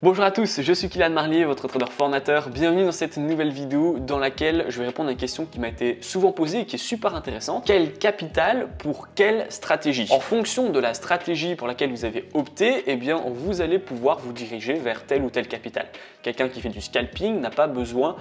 Bonjour à tous, je suis Kylian Marlier, votre trader formateur. Bienvenue dans cette nouvelle vidéo dans laquelle je vais répondre à une question qui m'a été souvent posée et qui est super intéressante. Quel capital pour quelle stratégie? En fonction de la stratégie pour laquelle vous avez opté, eh bien, vous allez pouvoir vous diriger vers tel ou tel capital. Quelqu'un qui fait du scalping n'a pas besoin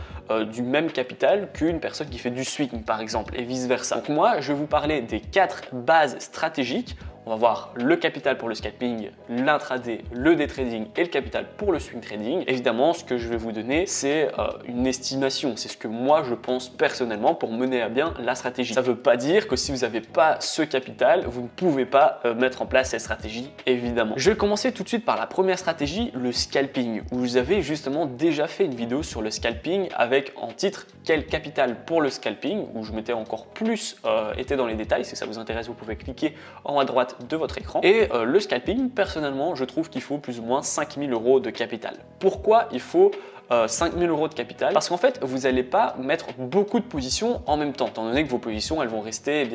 du même capital qu'une personne qui fait du swing, par exemple, et vice-versa. Donc moi, je vais vous parler des 4 bases stratégiques. On va voir le capital pour le scalping, l'intraday, le day trading et le capital pour le swing trading. Évidemment, ce que je vais vous donner, c'est une estimation. C'est ce que moi, je pense personnellement pour mener à bien la stratégie. Ça ne veut pas dire que si vous n'avez pas ce capital, vous ne pouvez pas mettre en place cette stratégie, évidemment. Je vais commencer tout de suite par la première stratégie, le scalping, où vous avez justement déjà fait une vidéo sur le scalping avec en titre « Quel capital pour le scalping ?» où je m'étais encore plus été dans les détails. Si ça vous intéresse, vous pouvez cliquer en haut à droite de votre écran. Et le scalping, personnellement, je trouve qu'il faut plus ou moins 5000 € de capital. Pourquoi il faut 5000 € de capital? Parce qu'en fait, vous n'allez pas mettre beaucoup de positions en même temps, étant donné que vos positions, elles vont rester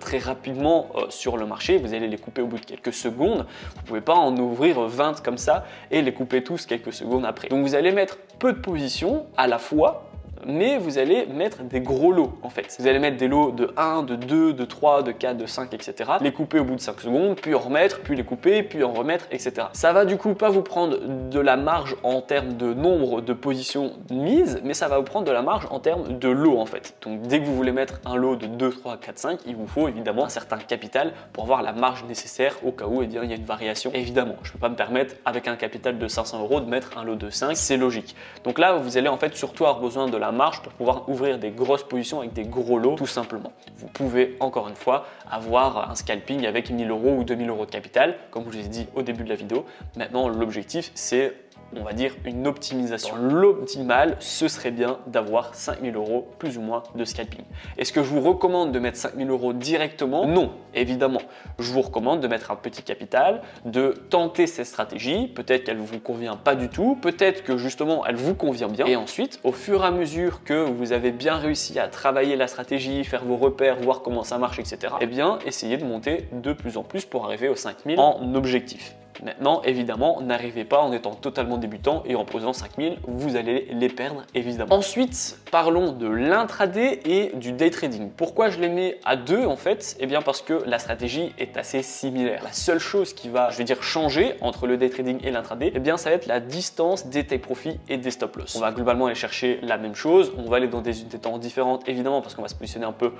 très rapidement sur le marché. Vous allez les couper au bout de quelques secondes. Vous ne pouvez pas en ouvrir 20 comme ça et les couper tous quelques secondes après. Donc, vous allez mettre peu de positions à la fois, mais vous allez mettre des gros lots en fait. Vous allez mettre des lots de 1, de 2, de 3, de 4, de 5, etc. Les couper au bout de 5 secondes, puis en remettre, puis les couper, puis en remettre, etc. Ça va du coup pas vous prendre de la marge en termes de nombre de positions mises, mais ça va vous prendre de la marge en termes de lots en fait. Donc dès que vous voulez mettre un lot de 2, 3, 4, 5, il vous faut évidemment un certain capital pour avoir la marge nécessaire au cas où il y a une variation. Évidemment, je ne peux pas me permettre avec un capital de 500 € de mettre un lot de 5, c'est logique. Donc là, vous allez en fait surtout avoir besoin de la marge pour pouvoir ouvrir des grosses positions avec des gros lots tout simplement. Vous pouvez encore une fois avoir un scalping avec 1000 € ou 2000 € de capital comme je vous ai dit au début de la vidéo. Maintenant l'objectif c'est on va dire une optimisation. L'optimal, ce serait bien d'avoir 5000 € plus ou moins de scalping. Est-ce que je vous recommande de mettre 5000 € directement? Non, évidemment. Je vous recommande de mettre un petit capital, de tenter cette stratégie. Peut-être qu'elle ne vous convient pas du tout, peut-être que justement elle vous convient bien. Et ensuite, au fur et à mesure que vous avez bien réussi à travailler la stratégie, faire vos repères, voir comment ça marche, etc. Eh bien, essayez de monter de plus en plus pour arriver aux 5000 en objectif. Maintenant, évidemment, n'arrivez pas en étant totalement débutant et en posant 5000, vous allez les perdre évidemment. Ensuite, parlons de l'intraday et du day trading. Pourquoi je les mets à deux en fait? Eh bien parce que la stratégie est assez similaire. La seule chose qui va, je vais dire, changer entre le day trading et l'intraday, eh bien ça va être la distance des take profit et des stop loss. On va globalement aller chercher la même chose, on va aller dans des unités de temps différentes évidemment parce qu'on va se positionner un peu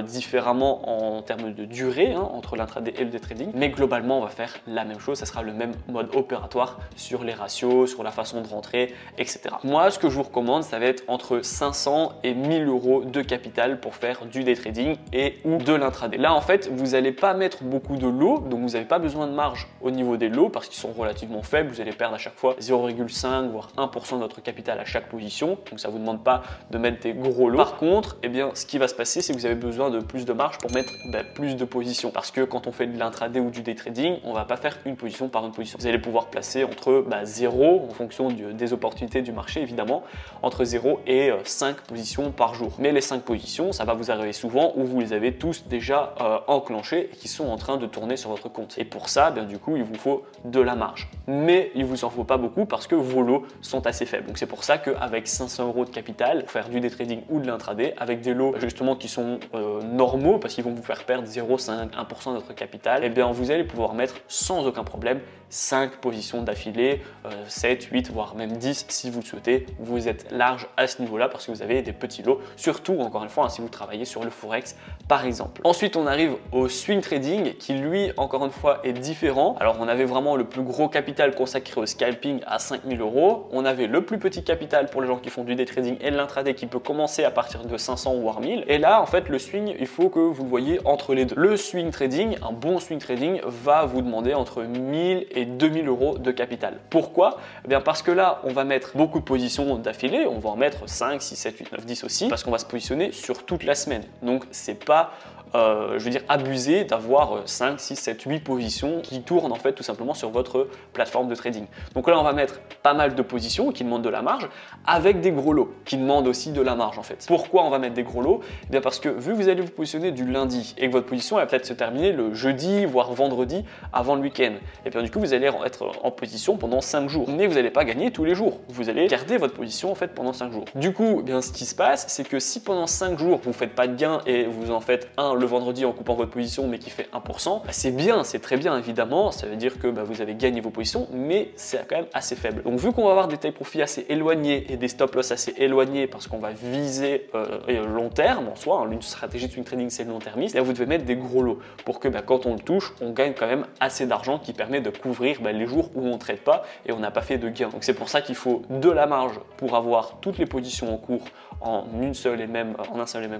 différemment en termes de durée entre l'intraday et le day trading, mais globalement on va faire la même chose, ça sera le même mode opératoire sur les ratios, sur la façon de rentrer, etc. Moi, ce que je vous recommande, ça va être entre 500 et 1000 € de capital pour faire du day trading et ou de l'intraday. Là, en fait, vous n'allez pas mettre beaucoup de lots, donc vous n'avez pas besoin de marge au niveau des lots parce qu'ils sont relativement faibles. Vous allez perdre à chaque fois 0,5 voire 1% de votre capital à chaque position, donc ça ne vous demande pas de mettre des gros lots. Par contre, eh bien, ce qui va se passer, c'est que vous avez besoin de plus de marge pour mettre plus de positions parce que quand on fait de l'intraday ou du day trading, on ne va pas faire une position par une position. Vous allez pouvoir placer entre 0 en fonction des opportunités du marché évidemment, entre 0 et 5 positions par jour. Mais les 5 positions, ça va vous arriver souvent où vous les avez tous déjà enclenchés et qui sont en train de tourner sur votre compte. Et pour ça, bien du coup, il vous faut de la marge. Mais il vous en faut pas beaucoup parce que vos lots sont assez faibles. Donc c'est pour ça qu'avec 500 € de capital, pour faire du day trading ou de l'intraday, avec des lots justement qui sont normaux parce qu'ils vont vous faire perdre 0,5, 1% de votre capital, et bien vous allez pouvoir mettre sans aucun problème 5 positions d'affilée, 7, 8, voire même 10 si vous le souhaitez. Vous êtes large à ce niveau-là parce que vous avez des petits lots, surtout encore une fois si vous travaillez sur le Forex par exemple. Ensuite, on arrive au swing trading qui lui, encore une fois, est différent. Alors, on avait vraiment le plus gros capital consacré au scalping à 5000 €. On avait le plus petit capital pour les gens qui font du day trading et de l'intraday qui peut commencer à partir de 500 voire 1000. Et là, en fait, le swing, il faut que vous le voyez entre les deux. Le swing trading, un bon swing trading va vous demander entre 1000 et 2000 € de capital. Pourquoi? Eh bien parce que là, on va mettre beaucoup de positions d'affilée, on va en mettre 5, 6, 7, 8, 9, 10 aussi, parce qu'on va se positionner sur toute la semaine. Donc, c'est pas je veux dire, abuser d'avoir 5, 6, 7, 8 positions qui tournent en fait tout simplement sur votre plateforme de trading. Donc là, on va mettre pas mal de positions qui demandent de la marge avec des gros lots qui demandent aussi de la marge en fait. Pourquoi on va mettre des gros lots? Eh bien parce que vu que vous allez vous positionner du lundi et que votre position elle va peut-être se terminer le jeudi voire vendredi avant le week-end, et bien du coup vous allez être en position pendant 5 jours. Mais vous n'allez pas gagner tous les jours. Vous allez garder votre position en fait pendant 5 jours. Du coup, eh bien ce qui se passe, c'est que si pendant 5 jours vous ne faites pas de gain et vous en faites un le vendredi en coupant votre position mais qui fait 1%, bah, c'est bien, c'est très bien évidemment. Ça veut dire que bah, vous avez gagné vos positions, mais c'est quand même assez faible. Donc vu qu'on va avoir des take profit assez éloignés et des stop loss assez éloignés parce qu'on va viser long terme en soi, hein, une stratégie de swing trading c'est long termiste, là vous devez mettre des gros lots pour que bah, quand on le touche, on gagne quand même assez d'argent qui permet de couvrir bah, les jours où on ne trade pas et on n'a pas fait de gain. Donc c'est pour ça qu'il faut de la marge pour avoir toutes les positions en cours en un seul et même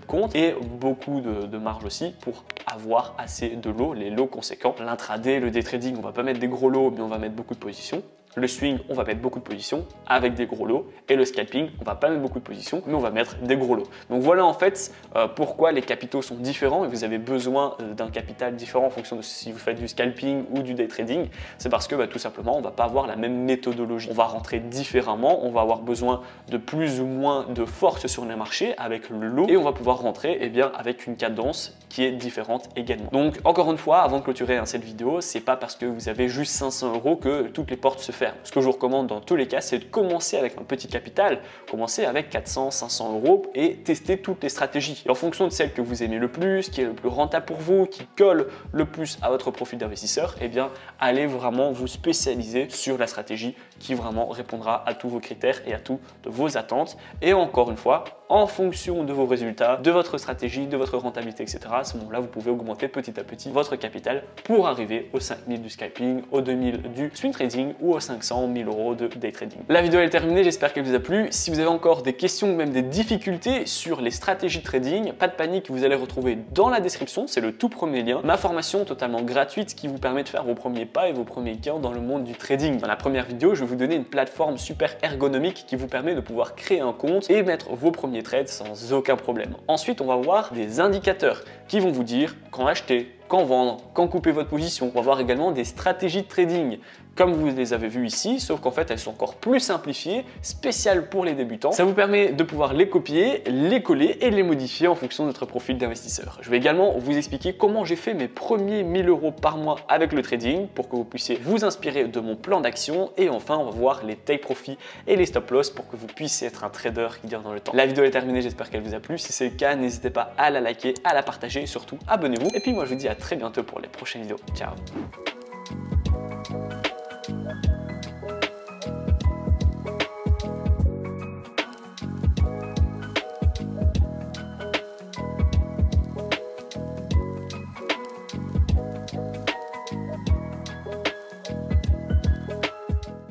compte et beaucoup de marge aussi pour avoir assez de lots, les lots conséquents. L'intraday, le day trading, on va pas mettre des gros lots mais on va mettre beaucoup de positions. Le swing, on va mettre beaucoup de positions avec des gros lots. Et le scalping, on va pas mettre beaucoup de positions, mais on va mettre des gros lots. Donc voilà en fait pourquoi les capitaux sont différents et vous avez besoin d'un capital différent en fonction de si vous faites du scalping ou du day trading. C'est parce que bah, tout simplement, on va pas avoir la même méthodologie. On va rentrer différemment, on va avoir besoin de plus ou moins de force sur les marchés avec le lot et on va pouvoir rentrer eh bien, avec une cadence qui est différente également. Donc encore une fois, avant de clôturer cette vidéo, c'est pas parce que vous avez juste 500 € que toutes les portes se ferment. Ce que je vous recommande dans tous les cas, c'est de commencer avec un petit capital, commencer avec 400, 500 € et tester toutes les stratégies. Et en fonction de celle que vous aimez le plus, qui est le plus rentable pour vous, qui colle le plus à votre profil d'investisseur, eh bien, allez vraiment vous spécialiser sur la stratégie qui vraiment répondra à tous vos critères et à toutes vos attentes. Et encore une fois, en fonction de vos résultats, de votre stratégie, de votre rentabilité, etc., à ce moment-là, vous pouvez augmenter petit à petit votre capital pour arriver aux 5000 du scalping, aux 2000 du swing trading ou aux 500, 1000 € de day trading. La vidéo est terminée, j'espère qu'elle vous a plu. Si vous avez encore des questions ou même des difficultés sur les stratégies de trading, pas de panique, vous allez retrouver dans la description, c'est le tout premier lien, ma formation totalement gratuite qui vous permet de faire vos premiers pas et vos premiers gains dans le monde du trading. Dans la première vidéo, je vais vous donner une plateforme super ergonomique qui vous permet de pouvoir créer un compte et mettre vos premiers trades sans aucun problème. Ensuite, on va voir des indicateurs qui vont vous dire quand acheter, quand vendre, quand couper votre position. On va voir également des stratégies de trading comme vous les avez vues ici, sauf qu'en fait elles sont encore plus simplifiées, spéciales pour les débutants. Ça vous permet de pouvoir les copier, les coller et les modifier en fonction de votre profil d'investisseur. Je vais également vous expliquer comment j'ai fait mes premiers 1000 € par mois avec le trading pour que vous puissiez vous inspirer de mon plan d'action. Et enfin, on va voir les take profit et les stop loss pour que vous puissiez être un trader qui dure dans le temps. La vidéo est terminée, j'espère qu'elle vous a plu. Si c'est le cas, n'hésitez pas à la liker, à la partager et surtout abonnez-vous. Et puis moi je vous dis à très bientôt pour les prochaines vidéos. Ciao!